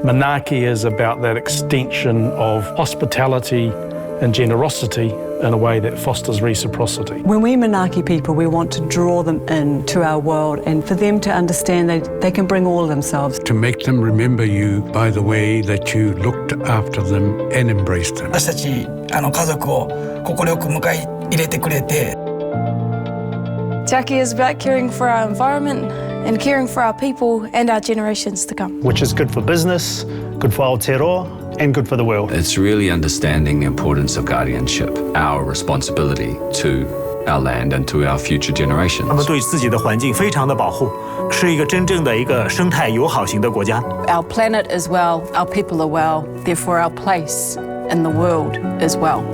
Manaaki is about that extension of hospitality and generosity in a way that fosters reciprocity. When we Manaaki people, we want to draw them into our world and for them to understand that they can bring all of themselves. To make them remember you by the way that you looked after them and embraced them. 私たち家族を快く迎え入れてくれて。Jackie is about caring for our environment and caring for our people and our generations to come. Which is good for business, good for Aotearoa, and good for the world. It's really understanding the importance of guardianship, our responsibility to our land and to our future generations. 他们对自己的环境非常的保护，是一个真正的一个生态友好型的国家。Our planet is well, our people are well, therefore our place in the world is well.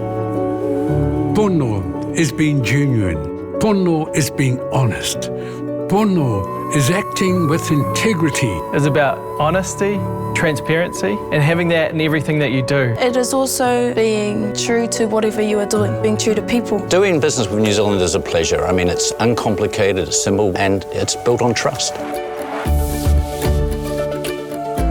Pono is being genuine. Pono is being honest. Pono is acting with integrity. It's about honesty, transparency, and having that in everything that you do. It is also being true to whatever you are doing, being true to people. Doing business with New Zealand is a pleasure. I mean, it's uncomplicated, it's simple, and it's built on trust.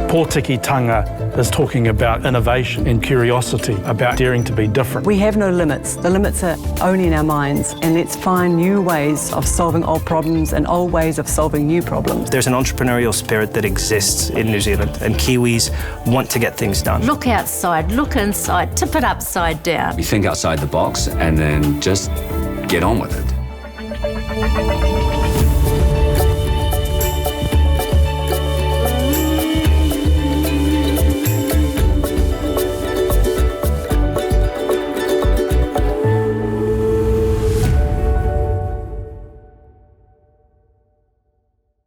Pōtikitanga is talking about innovation and curiosity, about daring to be different. We have no limits. The limits are only in our minds, and let's find new ways of solving old problems and old ways of solving new problems. There's an entrepreneurial spirit that exists in New Zealand, and Kiwis want to get things done. Look outside, look inside, tip it upside down. We think outside the box and then just get on with it.